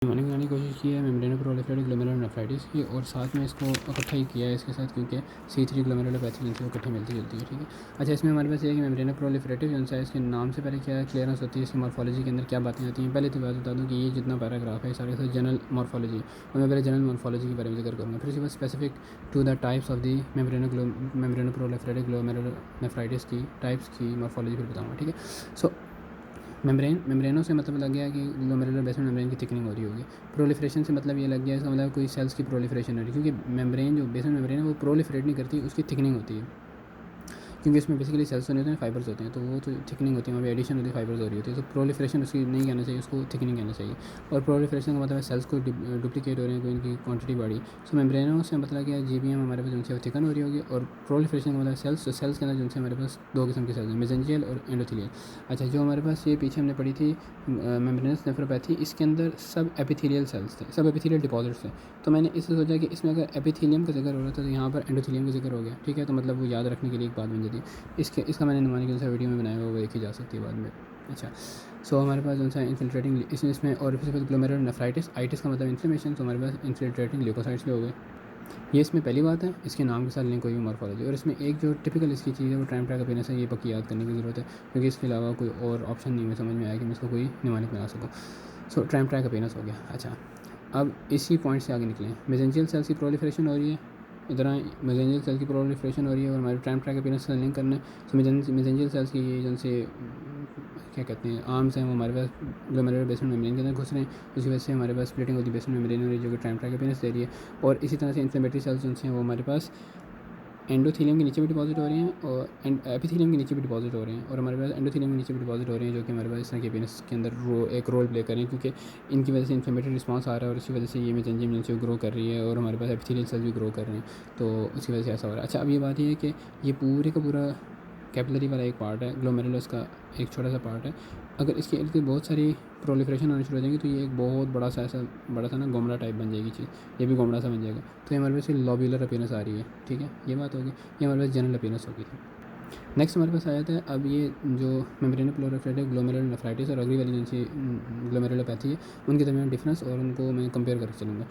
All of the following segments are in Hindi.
बनाने की कोशिश की है मेम्ब्रेनोप्रोलिफेरेटिव ग्लोमेरुलोनेफ्राइटिस की, और साथ में इसको इकट्ठा ही किया है इसके साथ, क्योंकि C3 ग्लोमेरुलोपैथी जिनसे वो इकट्ठी मिलती जुलती है। ठीक है। अच्छा, इसमें हमारे पास ये है कि मेम्ब्रेनोप्रोलिफेरेटिव जो है इसके नाम से पहले क्या क्लियरेंस होती है, इसकी मॉर्फोलॉजी के अंदर क्या बातें आती हैं। पहले तो बात बता दूँ कि ये जितना पैराग्राफ है सारे जनरल मॉर्फोलॉजी, और मैं पहले जनरल मॉर्फोलॉजी के बारे में जिक्र करूँगा, फिर उसके बाद specific to the types of the membranoproliferative glomerulonephritis की टाइप्स की मॉर्फोलॉजी फिर बताऊँगा। ठीक है। सो मेम्ब्रेनों से मतलब लग गया कि ग्लोमेरुलर बेसमेंट मेम्ब्रेन की थिकनिंग हो रही होगी। प्रोलिफरेशन से मतलब ये लग गया, इसका मतलब कोई सेल्स की प्रोलिफरेशन हो रही है, क्योंकि मेम्ब्रेन जो बेसमेंट मेम्ब्रेन है वो प्रोलिफरेट नहीं करती, उसकी थिकनिंग होती है, क्योंकि इसमें बेसिकली सेल्स तो नहीं होते हैं, फाइबर्स होते हैं, तो वो तो थिकनिंग होती है, वहाँ पे एडिशन होती है, फाइबर्स हो रही होती है। तो प्रोलिफरेशन उसकी नहीं कहना चाहिए, उसको थिकनिंग कहना चाहिए। और प्रोलिफरेशन का मतलब है सेल्स को डुप्लीकेट हो रहे हैं, कोई इनकी क्वांटिटी बढ़ी। सो मेम्ब्रेनों से मतलब क्या GBM हमारे पास जिनसे वो थिकन हो रही होगी, और प्रोलिफरेशन का मतलब सेल्स, तो सेल्स के अंदर जिनसे हमारे पास दो किस्म के सेल्स हैं, मेसेंजियल और एंडोथेलियल। अच्छा, जो हमारे पास ये पीछे हमने पढ़ी थी मेम्ब्रेनस नेफ्रोपैथी, इसके अंदर सब एपिथेलियल सेल्स थे, सब एपिथेलियल डिपॉजिट्स थे। तो मैंने इससे सोचा कि इसमें अगर एपिथेलियम का जिक्र हो रहा था तो यहाँ पर एंडोथेलियम का जिक्र हो गया। ठीक है, तो मतलब वो याद रखने के लिए एक बात बन जाती है। इसका मैंने नुमानी के वीडियो में बनाया हुआ, वो देखी जा सकती है बाद में। अच्छा, सो हमारे पास जो है इन्फिल्ट्रेटिंग इसमें और फिर ग्लोमेरुलोनेफ्राइटिस, आइटिस का मतलब इन्फ्लेमेशन, तो हमारे पास इन्फिल्ट्रेटिंग ल्यूकोसाइट्स भी हो गए। ये इसमें पहली बात है, इसके नाम के साथ लिंक हुई मॉर्फोलॉजी। और इसमें एक जो टिपिकल इसकी चीज़ है वो ट्राइमट्राइकोपेनिस है, ये पक्की याद करने की ज़रूरत है, क्योंकि इसके अलावा कोई और ऑप्शन नहीं मैं समझ में आया कि मैं इसको कोई निमानिक बना सकूँ। सो ट्राइमट्राइकोपेनिस हो गया। अच्छा, अब इसी पॉइंट से आगे निकलें, मेसेंजियल सेल्स की प्रोलिफरेशन हो रही है, इधर मेसेंजियल सेल की प्रोलिफरेशन हो रही है, और हमारे ट्राइमट्राइकोपेनिस से लिंक करना है। तो मेसेंजियल सेल्स की ये जिनसे क्या कहते हैं आर्म्स हैं, वो हमारे पास ग्लोमेरुलर बेसमेंट मेम्ब्रेन के अंदर घुस रहे हैं, उसकी वजह से हमारे पास स्प्लिटिंग होती है, बेसमेंट मेम्ब्रेन हो रही है, जो कि ट्राइमट्राइकोपेनिस दे रही है। और इसी तरह से इन्फ्लेमेटरी सेल्स जो हैं वो हमारे पास एंडोथेलियम के नीचे भी डिपॉजिट हो रहे हैं, और एपिथेलियम के नीचे भी डिपॉजिट हो रहे हैं, और हमारे पास एंडोथेलियम के नीचे भी डिपॉजिट हो रहे हैं, जो कि हमारे पास इस तरह के पेनिस के अंदर एक रोल प्ले कर रहे हैं, क्योंकि इनकी वजह से इन्फ्लेमेटरी रिस्पांस आ रहा है, और इसी वजह से ये मेसेंजियम जिनसे ग्रो कर रही है, और हमारे पास एपिथेलियल सेल्स भी ग्रो कर रहे हैं, तो उसकी वजह से ऐसा हो रहा है। अच्छा, अब ये बात ये है कि ये पूरे का पूरा कैपिलरी वाला एक पार्ट है, ग्लोमेरुलस का एक छोटा सा पार्ट है। अगर इसके इर्द गिर्द बहुत सारी प्रोलिफरेशन होनी शुरू हो जाएंगी, तो ये एक बहुत बड़ा सा ऐसा बड़ा सा ना गोमड़ा टाइप बन जाएगी चीज़, ये भी गोमड़ा सा बन जाएगा। तो ये हमारे पास लॉब्यूलर अपीयरेंस आ रही है। ठीक है, ये बात होगी, ये हमारे पास जनरल अपीयरेंस होगी थी। नेक्स्ट हमारे पास आया था अब ये जो मेम्ब्रेनोप्रोलिफरेटिव ग्लोमेरुलोनेफ्राइटिस और अगली वाली जिनसी ग्लोमेरुलोपैथी है, उनके दरमियान डिफरेंस, और उनको मैं कंपेयर करके चलूँगा।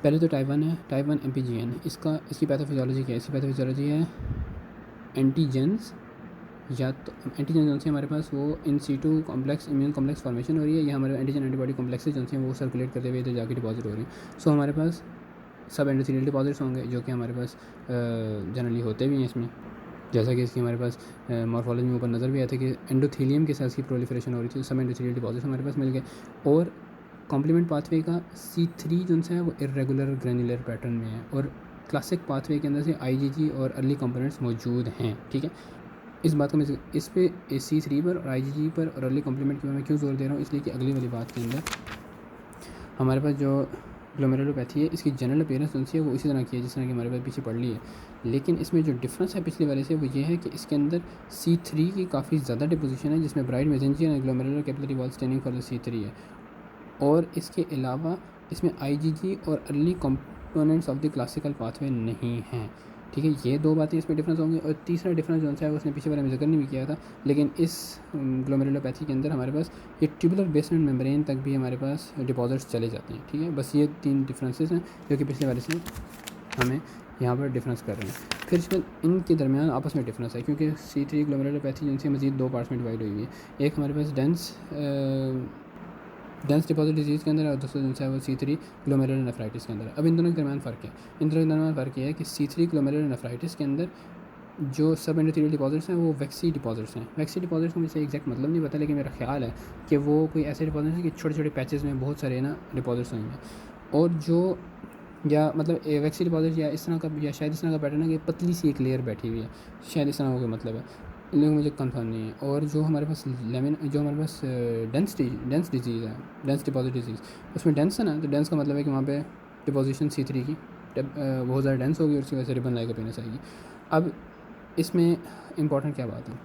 पहले तो टाइप 1 है, टाइप 1 MPGN, इसकी पैथोफिजियोलॉजी क्या है, इसकी पैथोफिजियोलॉजी है एंटीजेंस, या तो एंटीजन जो है हमारे पास वो in situ complex immune complex formation हो रही है, या हमारे एंटीजन एंटीबॉडी कॉम्प्लेक्सेस जो हैं वो सर्कुलेट करते हुए इधर जाके डिपॉजिट हो रही हैं। सो हमारे पास सब एंडोथेलियल डिपॉजिट्स होंगे, जो कि हमारे पास जनरली होते भी हैं इसमें, जैसा कि इसकी हमारे पास मॉर्फोलॉजी में ऊपर नज़र भी आती है कि एंडोथेलियम के सेल्स की प्रोलिफरेशन हो रही थी, तो सब एंडोथेलियल डिपॉजिट्स हमारे पास मिल गए। और कॉम्प्लीमेंट पाथवे का C3 जो है वो इरेगुलर ग्रेनुलर पैटर्न में है, और क्लासिक पाथवे के अंदर से IgG और अर्ली कंपोनेंट्स मौजूद हैं। ठीक है, इस बात को मैं इस पे C3 पर और IgG पर और अर्ली कॉम्प्लीमेंट के मैं क्यों जोर दे रहा हूँ, इसलिए कि अगली वाली बात के अंदर हमारे पास जो ग्लोमेरुलोपैथी है, इसकी जनरल अपीयरेंस जो है वो इसी तरह की है जिस तरह की हमारे पास पीछे पढ़ ली है। लेकिन इसमें जो डिफरेंस है पिछले वाले से वो ये है कि इसके अंदर C3 की काफ़ी ज़्यादा डिपोजिशन है, जिसमें bright mesangial and glomerular capillary wall staining for the C3 है। और इसके अलावा इसमें IgG और early components of the classical pathway नहीं हैं। ठीक है, ये दो बातें इसमें डिफरेंस होंगी। और तीसरा डिफरेंस जो है उसने पीछे वाले में जिक्र नहीं भी किया था, लेकिन इस ग्लोमेरुलोपैथी के अंदर हमारे पास ये ट्यूबुलर बेसमेंट मेम्ब्रेन तक भी हमारे पास डिपॉजिट्स चले जाते हैं। ठीक है, बस ये 3 डिफरेंसेस हैं जो कि पिछले वाले से हमें यहाँ पर डिफरेंस कर रहे हैं। फिर इसमें इनके दरमियान आपस में डिफरेंस है, क्योंकि C3 ग्लोमेरुलोपैथी जिनसे मज़ीद 2 पार्ट्स में डिवाइड हुई है। एक हमारे पास डेंस डिपॉजिट डिजीज़ के अंदर, और दूसरा जो है वो C3 ग्लोमेरुलोनेफ्राइटिस के अंदर। अब इन दोनों के दरमियान फ़र्क है, इन दोनों के दरमियान फ़र्क ये है कि C3 ग्लोमेरुलोनेफ्राइटिस के अंदर जो सब एंडोथेलियल डिपॉजिट्स हैं वो वैक्सी डिपॉजिट्स हैं। वैक्सी डिपॉजिट्स का मुझे एग्जैक्ट मतलब नहीं पता, लेकिन मेरा ख्याल है कि वो कोई ऐसे डिपॉजिट्स हैं कि छोटे छोटे पैचेस में बहुत सारे ना डिपॉजिट्स होंगे, और जो या मतलब वैक्सी डिपॉजिट या इस तरह का, या शायद इस तरह का पैटर्न है कि पतली सी एक लेयर बैठी हुई है, शायद इस तरह का कोई मतलब है, लेकिन मुझे कंफर्म नहीं है। और जो हमारे पास जो हमारे पास डेंस डिजीज़ है, डेंस डिपॉजिट डिजीज़, उसमें डेंस है ना, तो डेंस का मतलब है कि वहाँ पे डिपोजिशन C3 की बहुत ज़्यादा डेंस होगी, और उसकी वजह से रिबन लाइक अपीयरेंस आएगी। अब इसमें इंपॉर्टेंट क्या बात है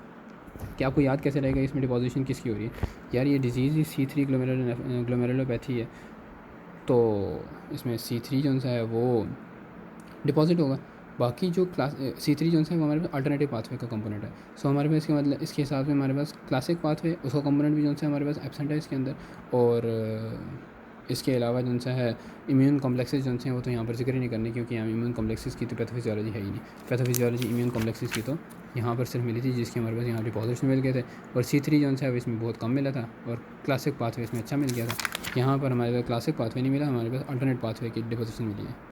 कि आपको याद कैसे रहेगा इसमें डिपोजिशन किसकी हो रही है। यार ये डिजीज़ ही C3 ग्लोमेरुलोपैथी है, तो इसमें C3 जो है वो डिपॉजिट होगा। बाकी जो क्लास C3 जो है वो हमारे पास अल्टरनेटिव पाथवे का कंपोनेंट है। सो हमारे पास इसके मतलब इसके हिसाब से हमारे पास क्लासिक पाथवे उसका कंपोनेंट भी जो है हमारे पास एब्सेंट है इसके अंदर, और इसके अलावा जो सा है इम्यून कॉम्प्लेक्सेस जो हैं वो तो यहाँ पर जिक्र ही नहीं करने, क्योंकि यहाँ इम्यून कॉम्प्लेक्सेस की तो पैथोफिजियोलॉजी है ही नहीं। पैथोफिजियोलॉजी इम्यून कॉम्प्लेक्सेस की तो यहाँ पर सिर्फ मिली थी, जिसकी हमारे पास यहाँ डिपॉजिट्स मिल गए थे। और C3 जो है इसमें बहुत कम मिला था और क्लासिक पाथवे इसमें अच्छा मिल गया था। यहाँ पर हमारे पास क्लासिक पाथवे नहीं मिला, हमारे पास अल्टरनेट पाथवे की डिपोजिशन मिली है।